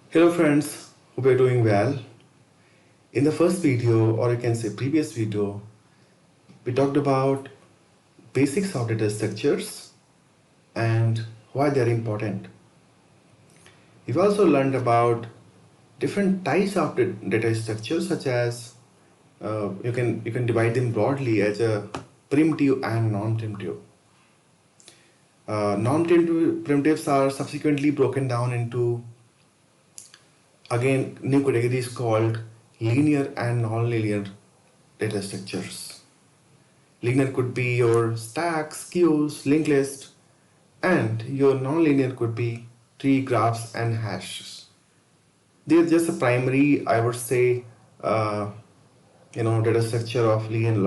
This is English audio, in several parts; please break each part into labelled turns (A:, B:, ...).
A: Hello friends, hope you're doing well. In the first video, or you can say previous video, we talked about basics of data structures and why they're important. We've also learned about different types of data structures, such as you can divide them broadly as a primitive and non-primitive. Non-primitive primitives are subsequently broken down into again new categories called linear and non-linear data structures. Linear could be your stacks, queues, linked list, and your non-linear could be tree, graphs, and hashes. They're just a primary, I would say, uh, data structure of linear and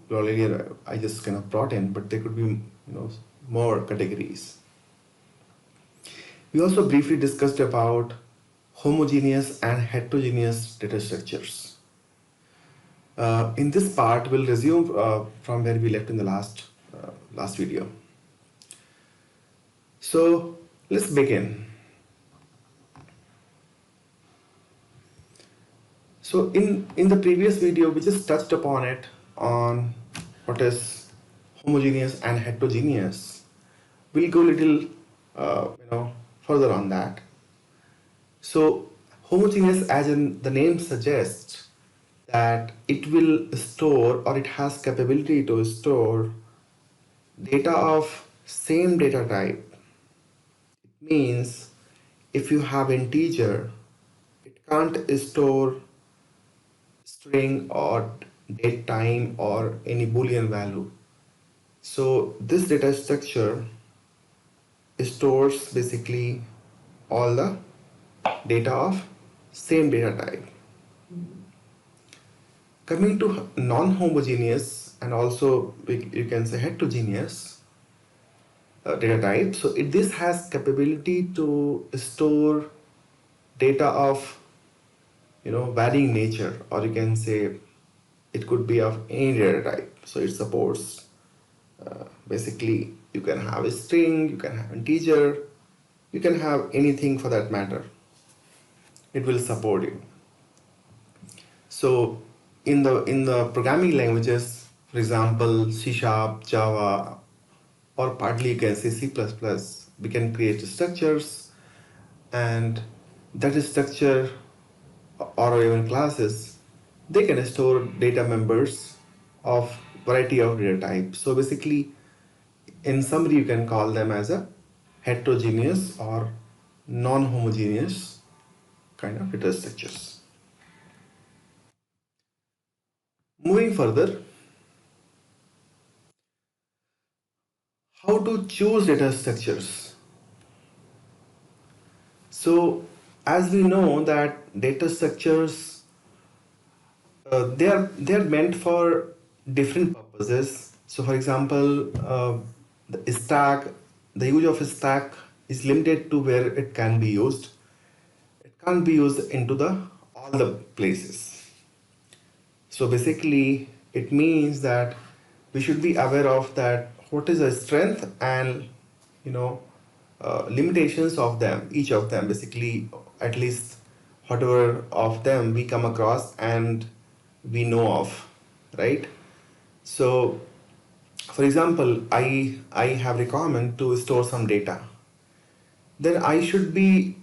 A: non-linear. I just kind of brought in, but there could be, more categories. We also briefly discussed about homogeneous and heterogeneous data structures. In this part, we'll resume from where we left in the last video. So let's begin. So in the previous video, we just touched upon it on what is homogeneous and heterogeneous. We'll go a little, further on that. So homogeneous, as in the name suggests, that it will store or it has capability to store data of same data type. It means if you have integer, it can't store string or date time or any boolean value. So this data structure stores basically all the data of same data type. Coming to non-homogeneous and also you can say heterogeneous data type. So this has capability to store data of varying nature, or you can say it could be of any data type. So it supports basically you can have a string, you can have integer, you can have anything for that matter. It will support you. So in the programming languages, for example, C Sharp, Java, or partly you can say C++, we can create structures, and that structure or even classes, they can store data members of variety of data types. So basically, in summary, you can call them as a heterogeneous or non-homogeneous kind of data structures. Moving further, how to choose data structures. So as we know that data structures, they are meant for different purposes. So for example, the stack, the use of a stack is limited to where it can be used. It can't be used into the all the places. So basically, it means that we should be aware of that what is the strength and you know limitations of them, each of them. Basically, at least whatever of them we come across and we know of, right? So, for example, I have requirement to store some data. Then I should be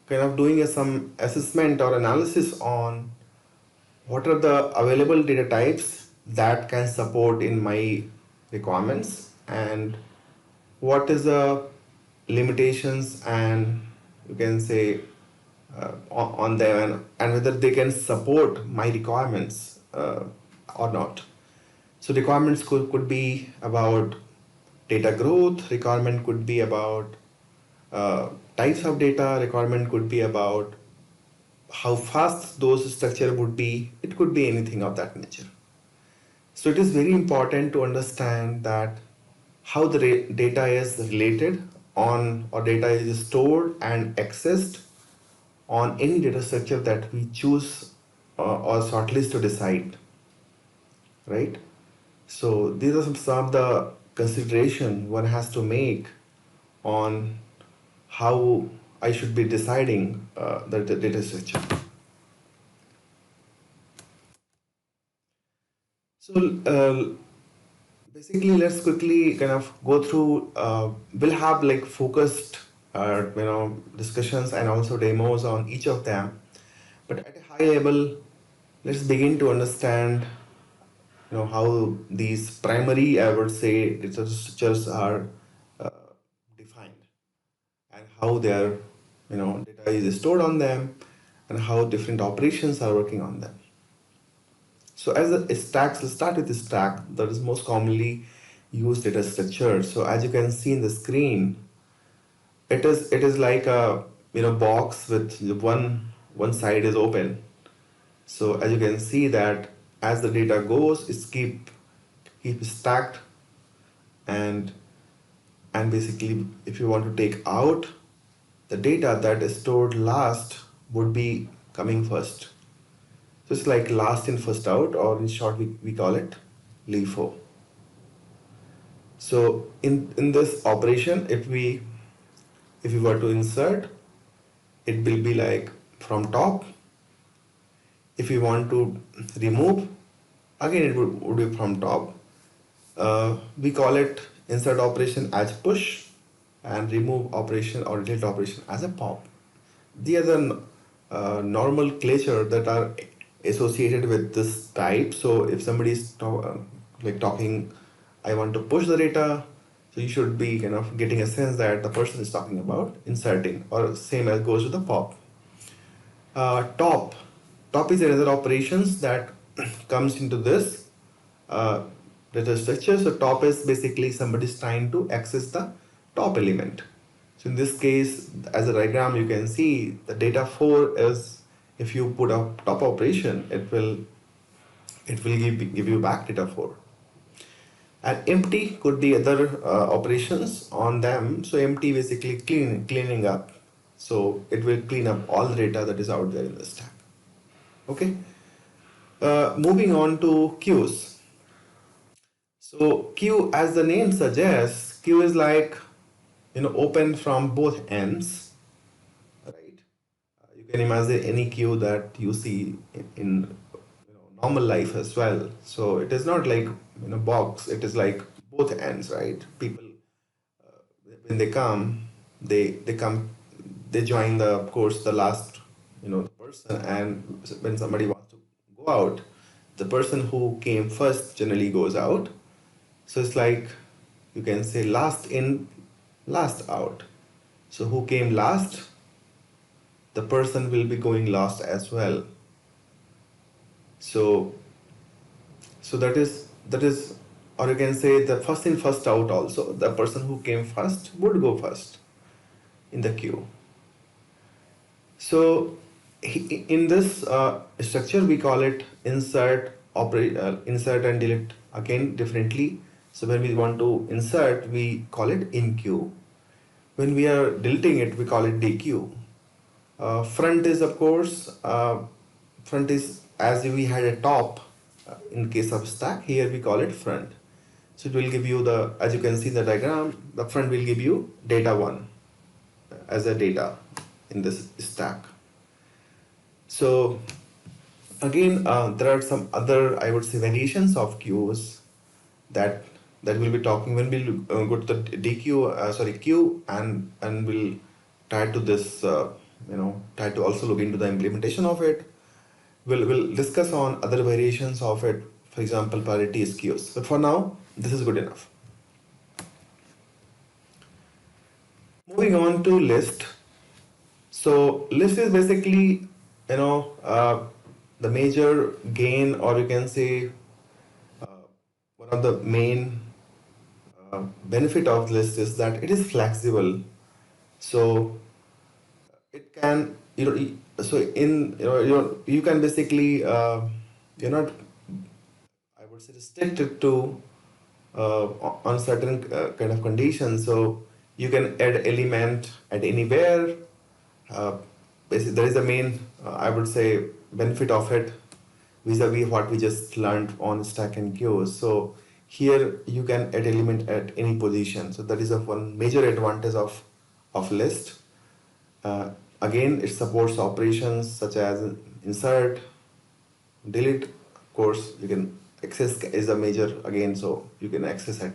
A: kind of doing some assessment or analysis on what are the available data types that can support in my requirements, and what is the limitations and you can say on them, and whether they can support my requirements or not. So requirements could be about data growth, requirement could be about types of data, requirement could be about how fast those structure would be, it could be anything of that nature. So it is very important to understand that how the data is related on, or data is stored and accessed on any data structure that we choose or shortlist to decide, right? So these are some of the consideration one has to make on how I should be deciding the data structure. So basically, let's quickly kind of go through. We'll have like focused, discussions and also demos on each of them. But at a high level, let's begin to understand, how these primary, I would say, data structures are uh, defined, and how their, data is stored on them, and how different operations are working on them. So as a stack, let's start with the stack that is most commonly used data structure. So as you can see in the screen, it is like a box with one side is open. So as you can see that as the data goes, it's keep stacked, and basically if you want to take out the data that is stored last would be coming first. So it's like last in first out, or in short we call it LIFO. So in this operation, if we were to insert, it will be like from top. If we want to remove, again it would be from top. We call it insert operation as push, and remove operation or delete operation as a pop. The other nomenclature that are associated with this type. So if somebody is talking, I want to push the data, so you should be kind of getting a sense that the person is talking about inserting, or same as goes with the pop. Top. Top is another operations that comes into this uh, data structure. So top is basically somebody is trying to access the top element. So in this case, as a diagram, you can see the data 4 is, if you put a top operation, it will give you back data 4. And empty could be other operations on them. So empty basically cleaning up. So it will clean up all the data that is out there in the stack. Okay. Moving on to queues. So queue, as the name suggests, queue is like open from both ends, right? You can imagine any queue that you see in normal life as well. So it is not like box. It is like both ends, right? People, when they come, they come, they join the, of course, the last the person, and when somebody wants to go out, the person who came first generally goes out. So it's like, you can say, last in, last out. So who came last, the person will be going last as well. So that is, or you can say the first in first out also. The person who came first would go first in the queue. So in this structure, we call it insert and delete again differently. So when we want to insert, we call it in queue. When we are deleting it, we call it DQ. Front is, of course, front is as if we had a top in case of stack. Here we call it front. So it will give you the, as you can see in the diagram, the front will give you data 1 as a data in this stack. So again, there are some other, I would say, variations of queues that we'll be talking when we'll go to the queue, and we'll try to this, try to also look into the implementation of it. We'll discuss on other variations of it, for example, priority queues. But for now, this is good enough. Moving on to list. So list is basically, the major gain, or you can say one of the main benefit of list is that it is flexible. So it can, so in, you can basically, you're not, I would say, restricted to on certain kind of conditions. So you can add element at anywhere. Basically, there is a main, I would say, benefit of it vis-a-vis what we just learned on stack and queues. So here you can add element at any position. So that is one major advantage of list. Uh, Again, it supports operations such as insert, delete. Of course, you can access is a major again, so you can access it,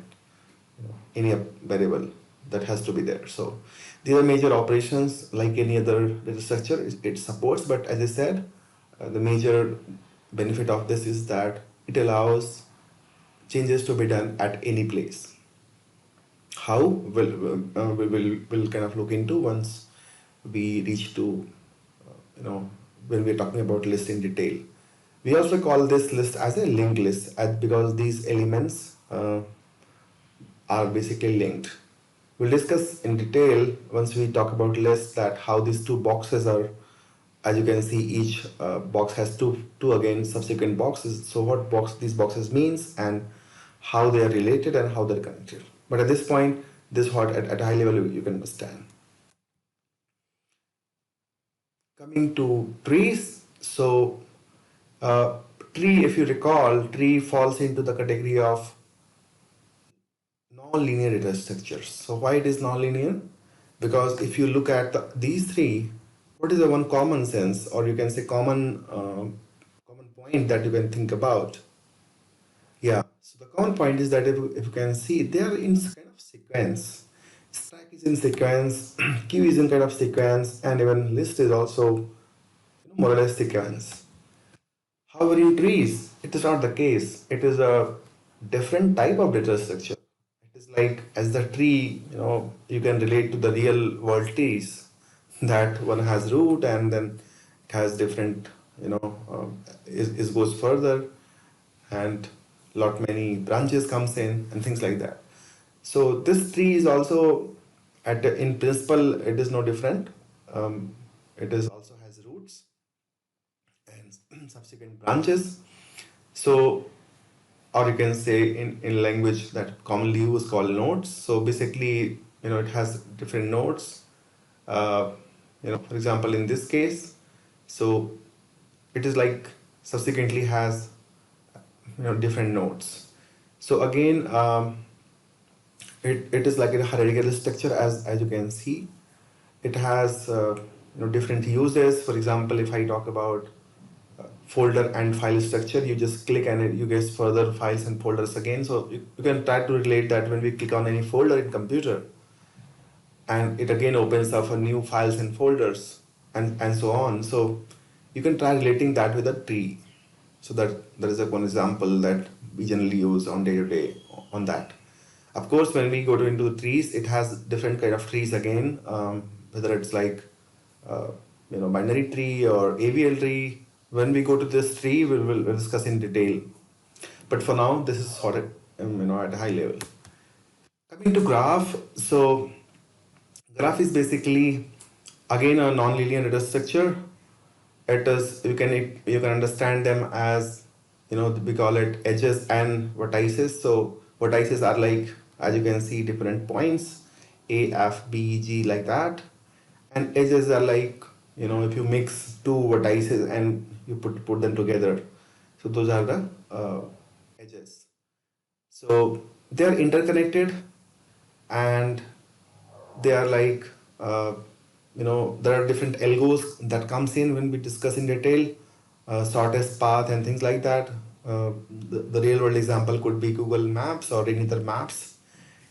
A: any variable that has to be there. So these are major operations like any other data structure it supports. But as I said, the major benefit of this is that it allows changes to be done at any place. How we'll kind of look into once we reach to when we're talking about list in detail. We also call this list as a linked list because these elements are basically linked. We'll discuss in detail once we talk about lists that how these two boxes are. As you can see, each box has two again subsequent boxes. So what these boxes means and how they are related and how they're connected. But at this point, this what at a high level you can understand. Coming to trees, so tree, if you recall, tree falls into the category of non-linear data structures. So why it is non-linear? Because if you look at these three, what is the one common sense, or you can say common point that you can think about? Yeah. So the common point is that if you can see, they are in kind of sequence. Stack is in sequence, queue is in kind of sequence, and even list is also more or less sequence. However, in trees, it is not the case. It is a different type of data structure. It is like as the tree, you can relate to the real world trees that one has root and then it has different, is goes further and lot many branches comes in and things like that. So this tree is also in principle it is no different. It is also has roots and subsequent branches. So, or you can say in language that commonly used called nodes. So basically, it has different nodes. Uh, for example, in this case, so it is like subsequently has different nodes. So again, it is like a hierarchical structure as you can see. It has different uses. For example, if I talk about folder and file structure, you just click and you get further files and folders again. So you can try to relate that when we click on any folder in computer, and it again opens up a new files and folders and so on. So you can try relating that with a tree. So that is a one example that we generally use on day to day on that. Of course, when we go into trees, it has different kind of trees again, whether it's like binary tree or AVL tree. When we go to this tree, we'll discuss in detail. But for now, this is sort of at a high level. Coming to graph, so graph is basically again a non-linear data structure. It is you can understand them as we call it edges and vertices. So vertices are like, as you can see, different points A, F, B, G, like that, and edges are like if you mix two vertices and you put them together, so those are the edges. So they are interconnected and they are like there are different algos that comes in when we discuss in detail, shortest path and things like that. The real world example could be Google Maps or any other maps.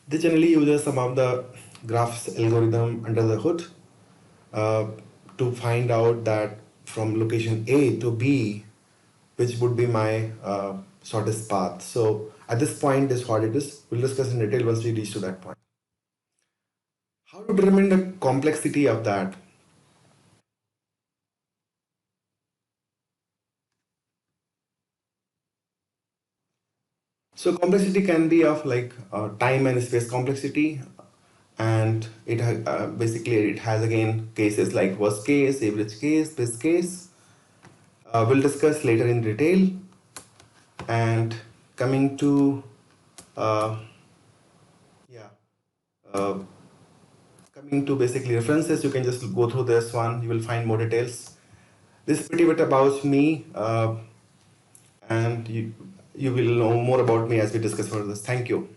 A: They generally use some of the graphs algorithm under the hood uh, to find out that from location A to B, which would be my shortest path. So at this point, this is what it is. We'll discuss in detail once we reach to that point. How to determine the complexity of that? So complexity can be of like time and space complexity, and basically it has again cases like worst case, average case, best case. We'll discuss later in detail. And coming to uh, yeah, uh, coming to basically references, you can just go through this one. You will find more details. This is pretty bit about me, and you will know more about me as we discuss further. Thank you.